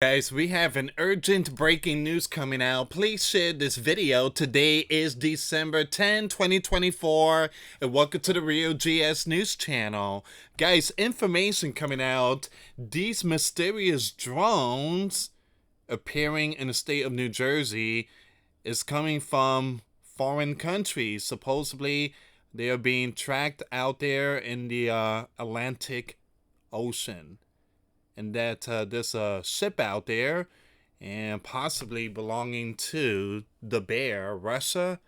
Guys, we have an urgent breaking news coming out. Please share this video. Today is December 10, 2024, and welcome to the Real GS News channel. Guys, information coming out. These mysterious drones appearing in the state of New Jersey is coming from foreign countries. Supposedly, they are being tracked out there in the Atlantic Ocean. And that there's a ship out there and possibly belonging to the Bear, Russia,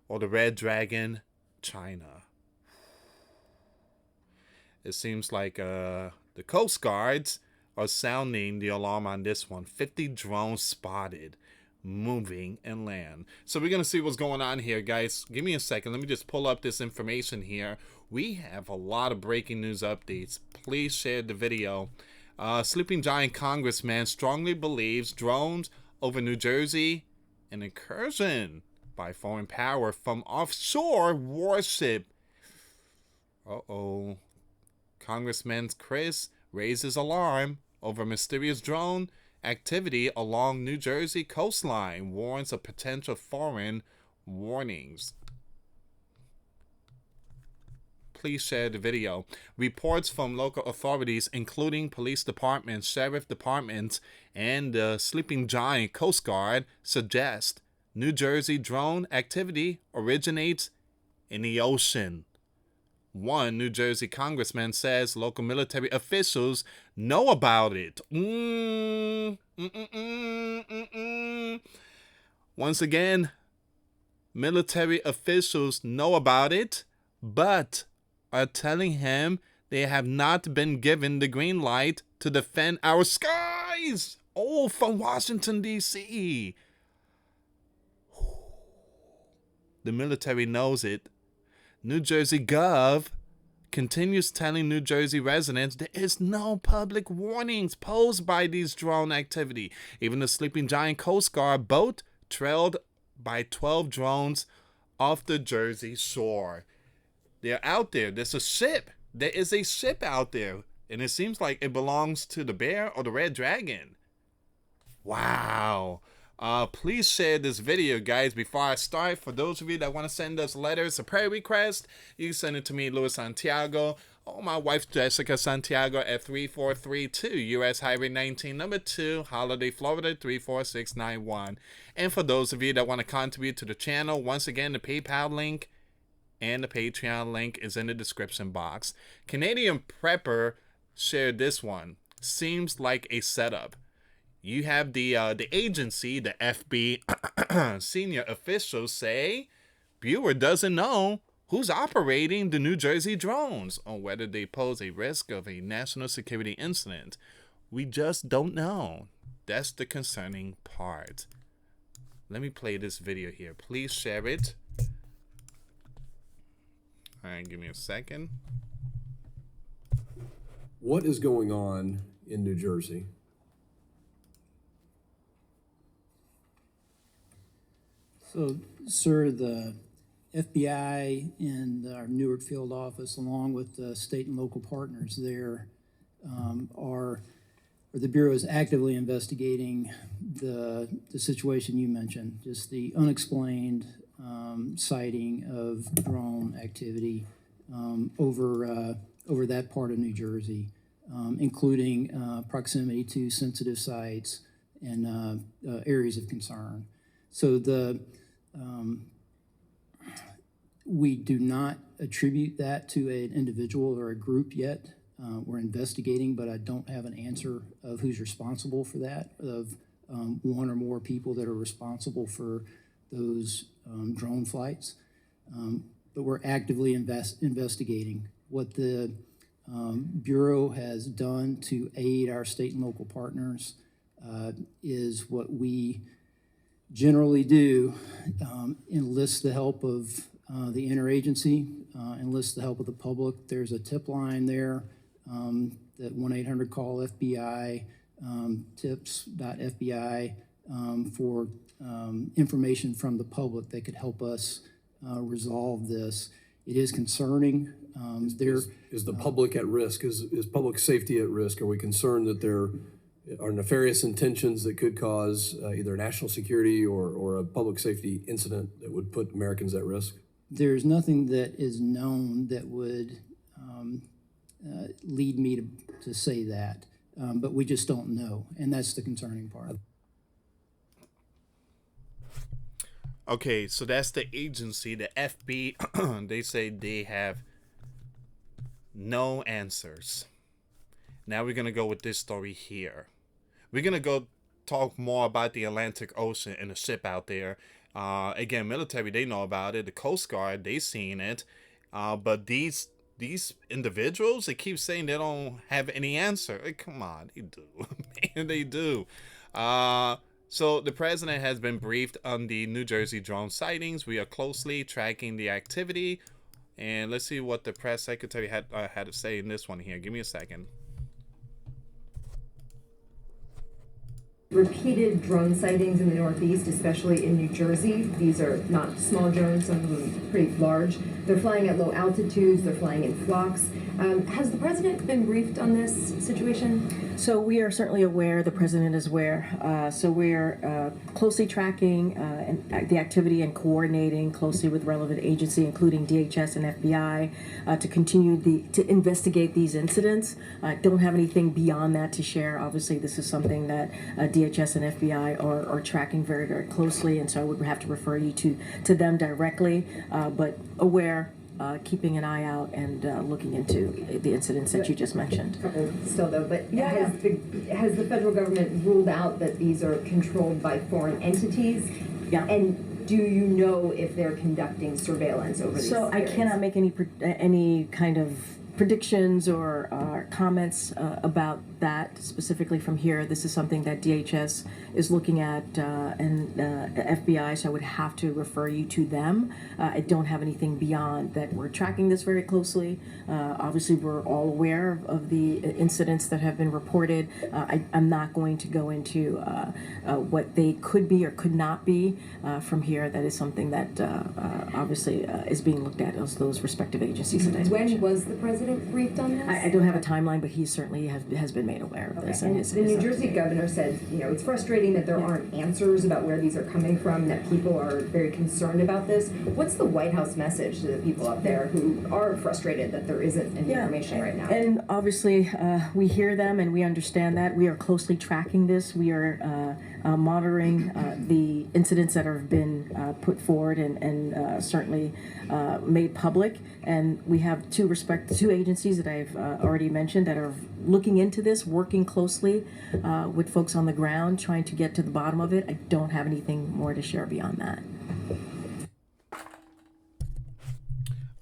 or the Red Dragon, China. It seems like the Coast Guards are sounding the alarm on this one. 50 drones spotted moving inland. So we're going to see what's going on here, guys. Give me a second. Let me just pull up this information here. We have a lot of breaking news updates. Please share the video. Sleeping Giant congressman strongly believes drones over New Jersey, an incursion by foreign power from offshore warship. Uh-oh. Congressman Chris raises alarm over mysterious drone activity along New Jersey coastline, warns of potential foreign warnings. Please share the video. Reports from local authorities, including police departments, sheriff departments, and the Sleeping Giant Coast Guard, suggest New Jersey drone activity originates in the ocean. One New Jersey congressman says local military officials know about it. Once again, military officials know about it, but are telling him they have not been given the green light to defend our skies. Oh, from Washington, D.C. The military knows it. New Jersey Gov continues telling New Jersey residents there is no public warnings posed by these drone activity. Even the Sleeping Giant Coast Guard boat trailed by 12 drones off the Jersey shore. They're out there. There's a ship. There is a ship out there. And it seems like it belongs to the Bear or the Red Dragon. Wow. Please share this video, guys. Before I start, for those of you that want to send us letters or prayer requests, you can send it to me, US Santiago, or my wife, Jessica Santiago, at 3432 US Highway 19, number 2, Holiday, Florida, 34691. And for those of you that want to contribute to the channel, once again, the PayPal link and the Patreon link is in the description box. Canadian Prepper shared this one. Seems like a setup. You have the agency, the FB senior officials say Bureau doesn't know who's operating the New Jersey drones or whether they pose a risk of a national security incident. We just don't know. That's the concerning part. Let me play this video here. Please share it. All right, give me a second. What is going on in New Jersey? So, sir, the FBI and our Newark field office, along with the state and local partners there, the Bureau is actively investigating the situation you mentioned, just the unexplained sighting of drone activity over that part of New Jersey, including proximity to sensitive sites and areas of concern. So we do not attribute that to an individual or a group yet. We're investigating, but I don't have an answer of who's responsible for that, of one or more people that are responsible for those drone flights. But we're actively investigating. What the Bureau has done to aid our state and local partners is what we generally do, enlist the help of the interagency, enlist the help of the public. There's a tip line there, that 1-800-CALL-FBI, tips.fbi, for information from the public that could help us resolve this. It is concerning. Is the public at risk? Is public safety at risk? Are we concerned that they're are nefarious intentions that could cause either national security or a public safety incident that would put Americans at risk? There's nothing that is known that would lead me to say that, but we just don't know, and that's the concerning part. Okay, so that's the agency, the FB. They say they have no answers. Now we're going to go with this story here. We're going to go talk more about the Atlantic Ocean and the ship out there. Again, military, they know about it. The Coast Guard, they seen it. But these individuals, they keep saying they don't have any answer. Come on, they do. Man, they do. So the president has been briefed on the New Jersey drone sightings. We are closely tracking the activity. And let's see what the press secretary had to say in this one here. Give me a second. Repeated drone sightings in the Northeast, especially in New Jersey. These are not small drones, some of them pretty large. They're flying at low altitudes, they're flying in flocks. Has the president been briefed on this situation? So we are certainly aware, the president is aware. So we're closely tracking the activity and coordinating closely with relevant agency, including DHS and FBI, to continue to investigate these incidents. Don't have anything beyond that to share. Obviously, this is something that DHS and FBI are tracking very, very closely, and so I would have to refer you to them directly, but aware, keeping an eye out and looking into the incidents that you just mentioned. Still though, but has the federal government ruled out that these are controlled by foreign entities? Yeah. And do you know if they're conducting surveillance over these So areas? I cannot make any kind of predictions or comments about that specifically from here. This is something that DHS is looking at and FBI, so I would have to refer you to them. I don't have anything beyond that. We're tracking this very closely. Obviously, we're all aware of the incidents that have been reported. I'm not going to go into what they could be or could not be from here. That is something that obviously is being looked at as those respective agencies that I mentioned. When was the president briefed on this? I don't have a timeline, but he certainly has been made aware of this. And the New Jersey governor said, it's frustrating that there aren't answers about where these are coming from, that people are very concerned about this. What's the White House message to the people up there who are frustrated that there isn't any information right now? And obviously, we hear them and we understand that. We are closely tracking this. We are monitoring the incidents that have been put forward and certainly made public. And we have two agencies that I've already mentioned that are looking into this, working closely with folks on the ground, trying to get to the bottom of it. I don't have anything more to share beyond that.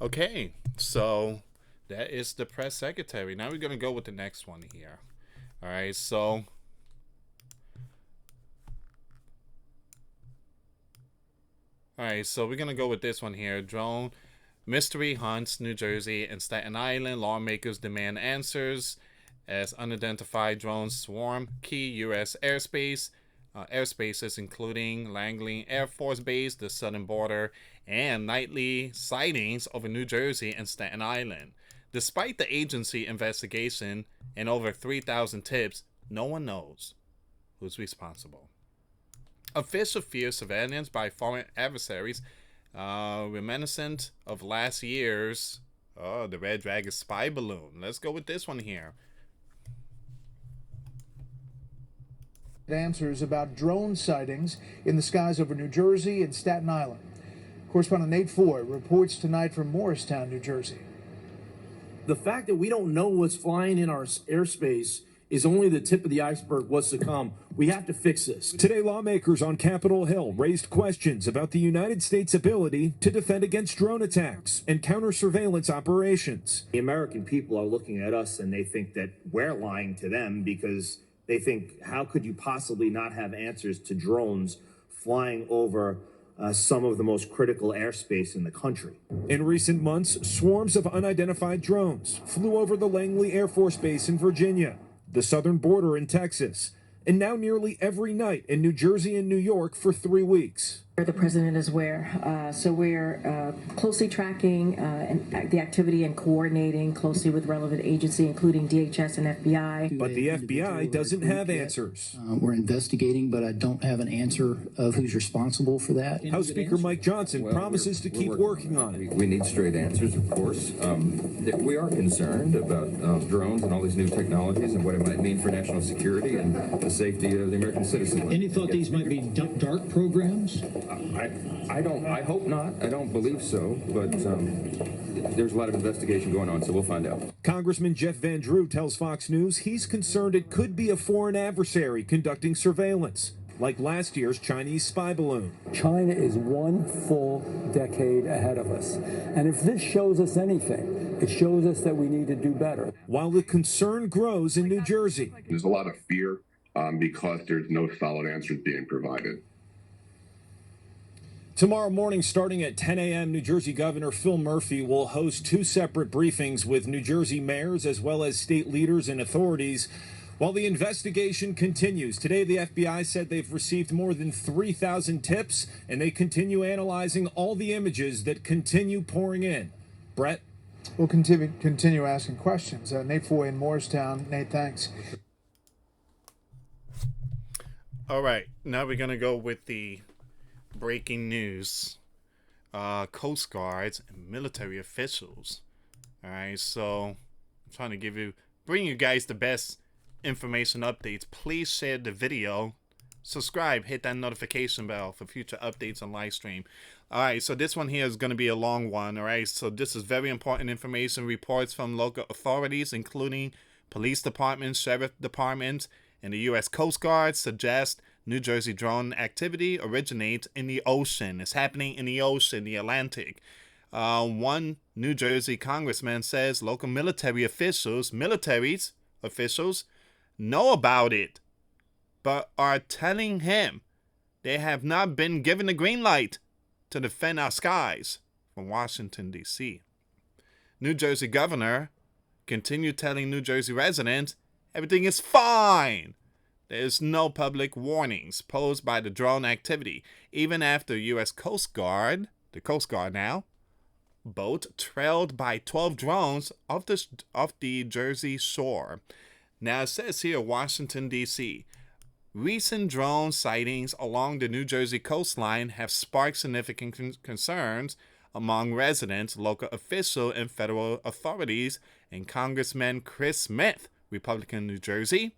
Okay, so that is the press secretary. Now we're going to go with the next one here. All right, so we're going to go with this one here. Drone mystery hunts New Jersey and Staten Island. Lawmakers demand answers as unidentified drones swarm key U.S. airspaces, including Langley Air Force Base, the southern border, and nightly sightings over New Jersey and Staten Island. Despite the agency investigation and over 3,000 tips, no one knows who's responsible. Officials fear surveillance by foreign adversaries, reminiscent of last year's the Red Dragon spy balloon. Let's go with this one here. Answers about drone sightings in the skies over New Jersey and Staten Island. Correspondent Nate Ford reports tonight from Morristown, New Jersey. The fact that we don't know what's flying in our airspace is only the tip of the iceberg. What's to come. We have to fix this. Today, lawmakers on Capitol Hill raised questions about the United States' ability to defend against drone attacks and counter surveillance operations. The American people are looking at us and they think that we're lying to them because they think, how could you possibly not have answers to drones flying over some of the most critical airspace in the country? In recent months, swarms of unidentified drones flew over the Langley Air Force Base in Virginia, the southern border in Texas, and now nearly every night in New Jersey and New York for 3 weeks. The president is aware. So we're closely tracking the activity and coordinating closely with relevant agency, including DHS and FBI. But the FBI doesn't have answers. We're investigating, but I don't have an answer of who's responsible for that. House Speaker Mike Johnson promises to keep working on it. We need straight answers, of course. We are concerned about drones and all these new technologies and what it might mean for national security and the safety of the American citizen. Any thought these might be dark programs? I hope not. I don't believe so, but there's a lot of investigation going on, so we'll find out. Congressman Jeff Van Drew tells Fox News he's concerned it could be a foreign adversary conducting surveillance, like last year's Chinese spy balloon. China is one full decade ahead of us. And if this shows us anything, it shows us that we need to do better. While the concern grows in New Jersey. There's a lot of fear because there's no solid answers being provided. Tomorrow morning, starting at 10 a.m., New Jersey Governor Phil Murphy will host two separate briefings with New Jersey mayors as well as state leaders and authorities while the investigation continues. Today, the FBI said they've received more than 3,000 tips, and they continue analyzing all the images that continue pouring in. Brett? We'll continue asking questions. Nate Foy in Morristown. Nate, thanks. All right, now we're going to go with the breaking news. Coast Guards and military officials. All right, so I'm trying to bring you guys the best information updates. Please share the video, subscribe, hit that notification bell for future updates on live stream. All right, so this one here is going to be a long one. All right, so this is very important information. Reports from local authorities, including police departments, sheriff departments, and the US Coast Guard, suggest New Jersey drone activity originates in the ocean. It's happening in the ocean, the Atlantic. One New Jersey congressman says local military officials know about it, but are telling him they have not been given the green light to defend our skies. From Washington, D.C. New Jersey governor continued telling New Jersey residents everything is fine. There's no public warnings posed by the drone activity, even after U.S. Coast Guard, the Coast Guard now, boat trailed by 12 drones off the Jersey shore. Now it says here, Washington, D.C., recent drone sightings along the New Jersey coastline have sparked significant concerns among residents, local officials, and federal authorities, and Congressman Chris Smith, Republican New Jersey,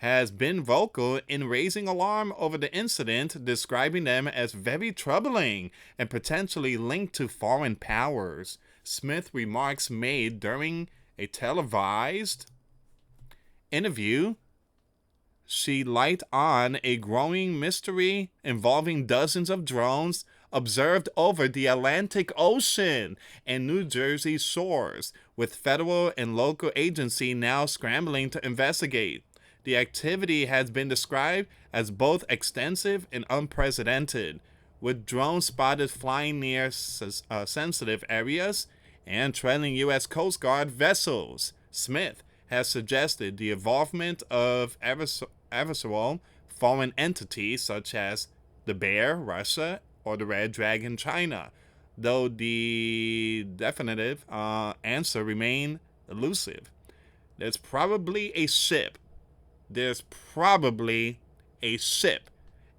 has been vocal in raising alarm over the incident, describing them as very troubling and potentially linked to foreign powers. Smith remarks made during a televised interview she light on a growing mystery involving dozens of drones observed over the Atlantic Ocean and New Jersey shores, with federal and local agencies now scrambling to investigate. The activity has been described as both extensive and unprecedented, with drones spotted flying near sensitive areas and trailing U.S. Coast Guard vessels. Smith has suggested the involvement of adversarial foreign entities such as the Bear, Russia, or the Red Dragon, China, though the definitive answer remains elusive. There's probably a ship.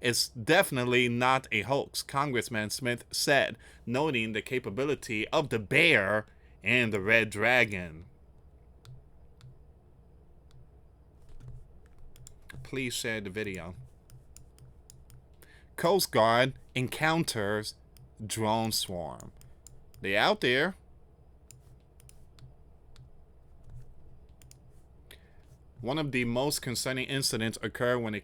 It's definitely not a hoax, Congressman Smith said, noting the capability of the Bear and the Red Dragon. Please share the video. Coast Guard encounters drone swarm. They out there. One of the most concerning incidents occurred when a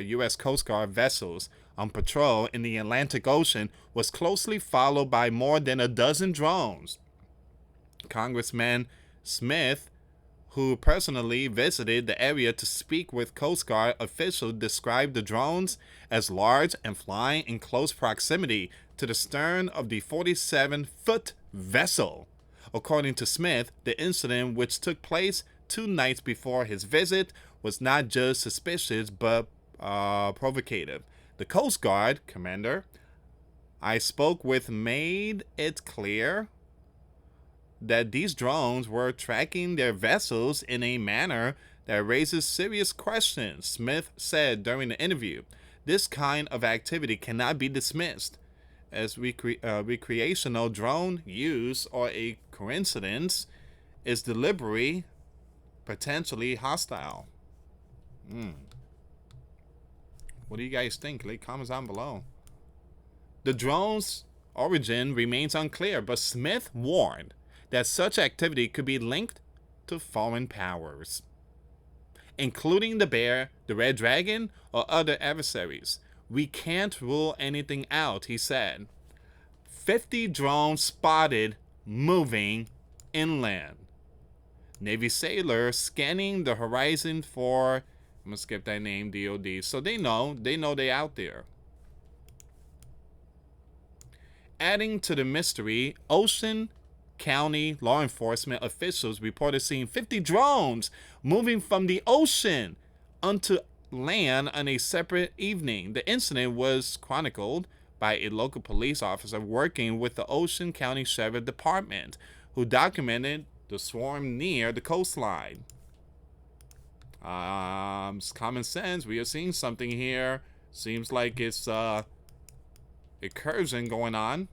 U.S. Coast Guard vessels on patrol in the Atlantic Ocean was closely followed by more than a dozen drones. Congressman Smith, who personally visited the area to speak with Coast Guard officials, described the drones as large and flying in close proximity to the stern of the 47-foot vessel. According to Smith, the incident, which took place 2 nights before his visit, was not just suspicious but provocative. The Coast Guard commander I spoke with made it clear that these drones were tracking their vessels in a manner that raises serious questions, Smith said during the interview. This kind of activity cannot be dismissed as recreational drone use or a coincidence is deliberately potentially hostile. What do you guys think? Leave comments down below. The drone's origin remains unclear, but Smith warned that such activity could be linked to foreign powers, including the bear, the red dragon, or other adversaries. We can't rule anything out, he said. 50 drones spotted moving inland. Navy sailors scanning the horizon for, I'm gonna skip that name, DOD, so they know they're out there. Adding to the mystery, Ocean County law enforcement officials reported seeing 50 drones moving from the ocean onto land on a separate evening. The incident was chronicled by a local police officer working with the Ocean County Sheriff Department, who documented the swarm near the coastline. It's common sense. We are seeing something here. Seems like it's incursion going on.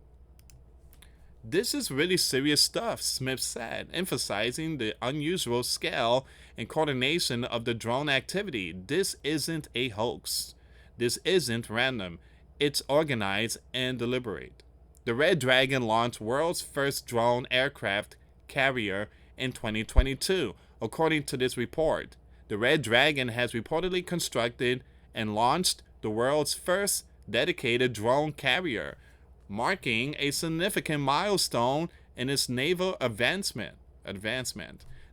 This is really serious stuff, Smith said, emphasizing the unusual scale and coordination of the drone activity. This isn't a hoax. This isn't random. It's organized and deliberate. The Red Dragon launched world's first drone aircraft carrier in 2022, according to this report. The Red Dragon has reportedly constructed and launched the world's first dedicated drone carrier, marking a significant milestone in its naval advancement.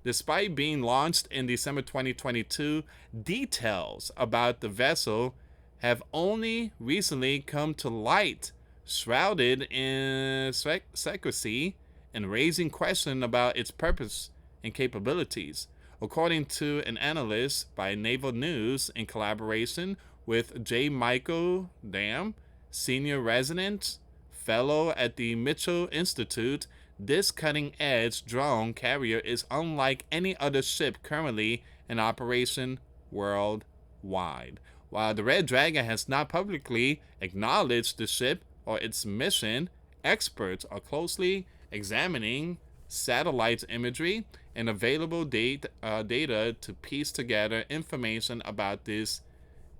Despite being launched in December 2022, details about the vessel have only recently come to light, shrouded in secrecy and raising questions about its purpose and capabilities. According to an analyst by Naval News in collaboration with J. Michael Dam, senior resident fellow at the Mitchell Institute, this cutting-edge drone carrier is unlike any other ship currently in operation worldwide. While the Red Dragon has not publicly acknowledged the ship or its mission, experts are closely examining satellite imagery and available data to piece together information about this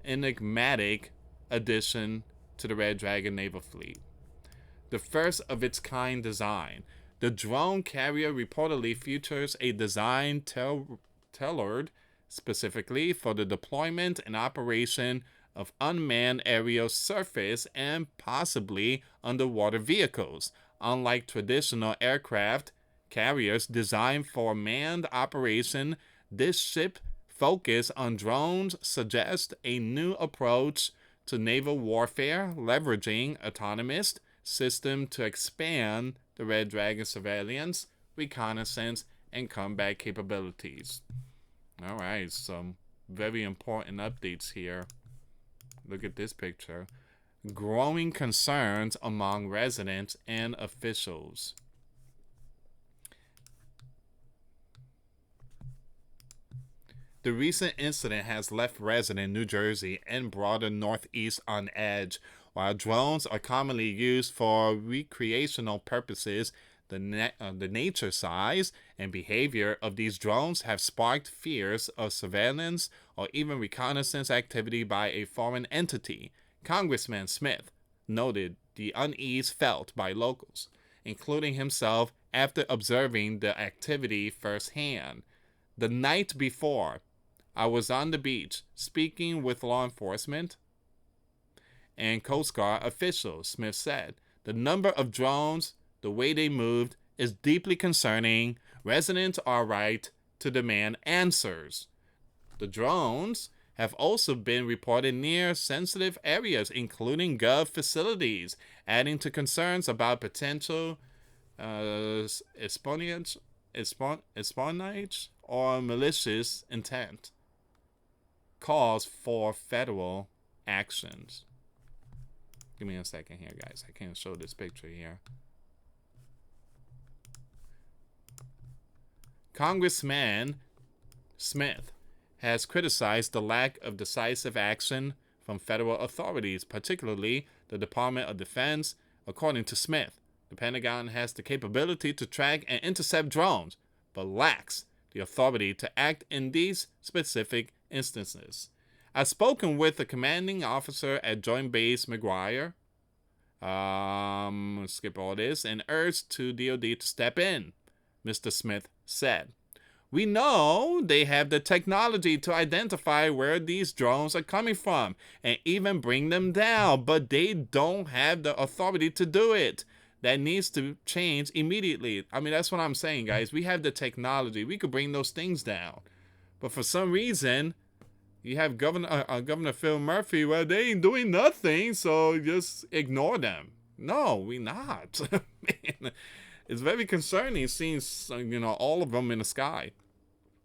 enigmatic addition to the Red Dragon naval fleet. The first of its kind design. The drone carrier reportedly features a design tailored specifically for the deployment and operation of unmanned aerial surface and possibly underwater vehicles. Unlike traditional aircraft carriers designed for manned operation, this ship focus on drones suggests a new approach to naval warfare, leveraging autonomous system to expand the Red Dragon surveillance, reconnaissance, and combat capabilities. All right, some very important updates here. Look at this picture. Growing concerns among residents and officials. The recent incident has left residents in New Jersey and broader Northeast on edge. While drones are commonly used for recreational purposes, the nature, size, and behavior of these drones have sparked fears of surveillance or even reconnaissance activity by a foreign entity. Congressman Smith noted the unease felt by locals, including himself, after observing the activity firsthand. The night before, I was on the beach speaking with law enforcement and Coast Guard officials, Smith said. The number of drones, the way they moved, is deeply concerning. Residents are right to demand answers. The drones have also been reported near sensitive areas, including Gov facilities, adding to concerns about potential espionage or malicious intent. Calls for federal actions. Give me a second here, guys. I can't show this picture here. Congressman Smith has criticized the lack of decisive action from federal authorities, particularly the Department of Defense. According to Smith, the Pentagon has the capability to track and intercept drones, but lacks the authority to act in these specific instances. I've spoken with the commanding officer at Joint Base McGuire, skip all this, and urged to DoD to step in, Mr. Smith said. We know they have the technology to identify where these drones are coming from and even bring them down, but they don't have the authority to do it. That needs to change immediately. I mean, that's what I'm saying, guys. We have the technology. We could bring those things down. But for some reason, you have Governor Phil Murphy, well, they ain't doing nothing, so just ignore them. No, we not. Man, it's very concerning seeing, all of them in the sky.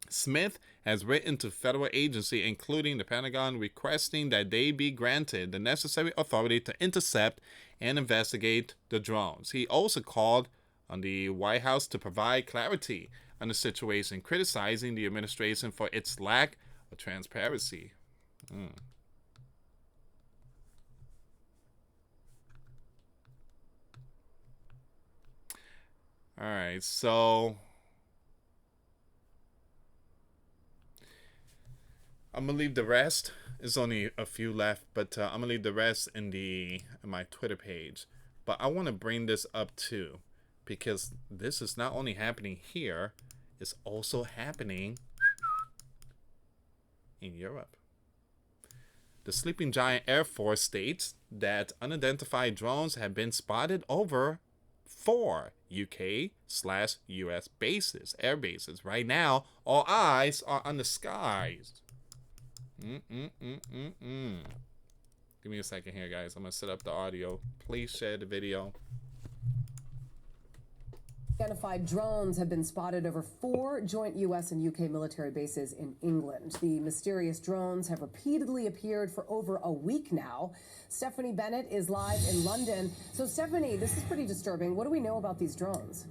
Smith has written to federal agencies, including the Pentagon, requesting that they be granted the necessary authority to intercept and investigate the drones. He also called on the White House to provide clarity on the situation, criticizing the administration for its lack of transparency. All right, so I'm gonna leave the rest. There's only a few left, but I'm gonna leave the rest in my Twitter page. But I want to bring this up too, because this is not only happening here, it's also happening in Europe. The Sleeping Giant Air Force states that unidentified drones have been spotted over 4 UK/US bases, air bases. Right now, all eyes are on the skies. Give me a second here, guys. I'm gonna set up the audio. Please share the video. Identified drones have been spotted over 4 joint U.S. and U.K. military bases in England. The mysterious drones have repeatedly appeared for over a week now. Stephanie Bennett is live in London. So, Stephanie, this is pretty disturbing. What do we know about these drones?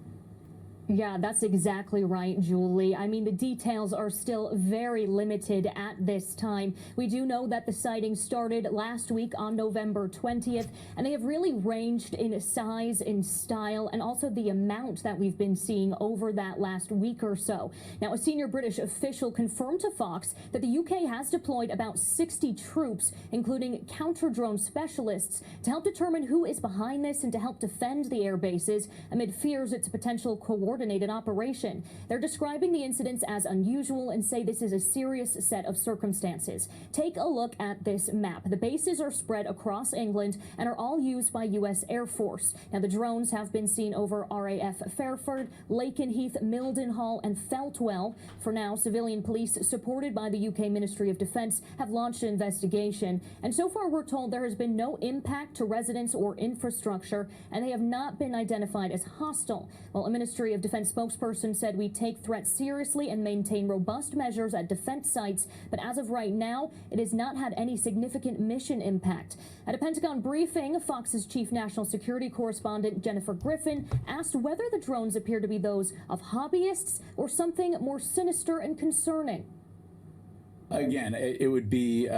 Yeah, that's exactly right, Julie. I mean, the details are still very limited at this time. We do know that the sightings started last week on November 20th, and they have really ranged in size, in style, and also the amount that we've been seeing over that last week or so. Now, a senior British official confirmed to Fox that the UK has deployed about 60 troops, including counter-drone specialists, to help determine who is behind this and to help defend the air bases amid fears it's a potential coordinated operation. They're describing the incidents as unusual and say this is a serious set of circumstances. Take a look at this map. The bases are spread across England and are all used by U.S. Air Force. Now, the drones have been seen over RAF Fairford, Lakenheath, Mildenhall, and Feltwell. For now, civilian police, supported by the UK Ministry of Defence, have launched an investigation. And so far, we're told there has been no impact to residents or infrastructure, and they have not been identified as hostile. Well, a Ministry of Defense spokesperson said we take threats seriously and maintain robust measures at defense sites, but as of right now, it has not had any significant mission impact. At a Pentagon briefing, Fox's chief national security correspondent Jennifer Griffin asked whether the drones appear to be those of hobbyists or something more sinister and concerning. Again, it would be,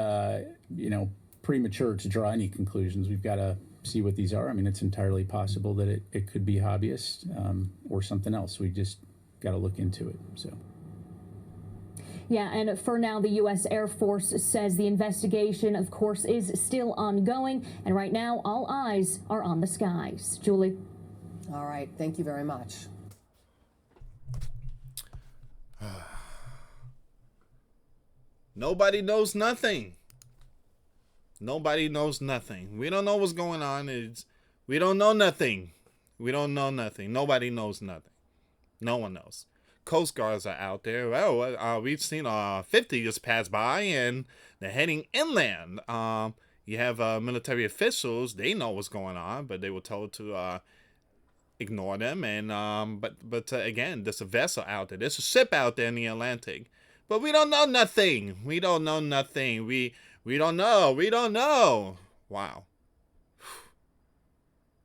premature to draw any conclusions. We've got to see what these are. I mean, it's entirely possible that it could be hobbyists or something else. We just got to look into it. So. Yeah, and for now, the U.S. Air Force says the investigation, of course, is still ongoing. And right now, all eyes are on the skies. Julie. All right. Thank you very much. Nobody knows nothing. Nobody knows nothing. We don't know what's going on. We don't know nothing. We don't know nothing. Nobody knows nothing. No one knows. Coast Guards are out there. Well, we've seen 50 just pass by, and they're heading inland. You have military officials. They know what's going on, but they were told to ignore them. And but again, there's a vessel out there. There's a ship out there in the Atlantic, but we don't know nothing. We don't know nothing. We don't know. We don't know. Wow.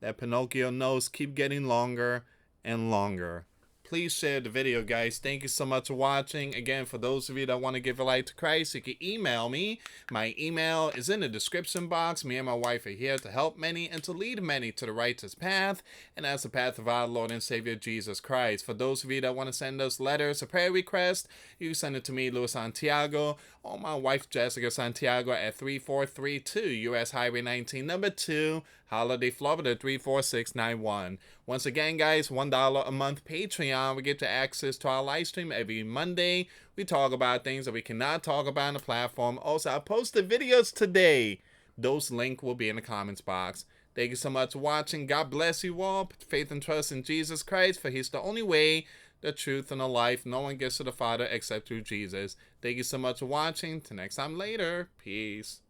that Pinocchio nose keep getting longer and longer. Please share the video, guys. Thank you so much for watching. Again, for those of you that want to give a life to Christ, you can email me. My email is in the description box. Me and my wife are here to help many and to lead many to the righteous path, and that's the path of our Lord and Savior Jesus Christ. For those of you that want to send us letters or prayer requests, you can send it to me, US Santiago, or my wife, Jessica Santiago, at 3432 US Highway 19, number 2, Holiday, Florida 34691. Once again, guys, $1 a month Patreon. We get to access to our live stream every Monday. We talk about things that we cannot talk about on the platform. Also, I posted videos today. Those links will be in the comments box. Thank you so much for watching. God bless you all. Put faith and trust in Jesus Christ, for He's the only way, the truth, and the life. No one gets to the Father except through Jesus. Thank you so much for watching. Till next time later. Peace.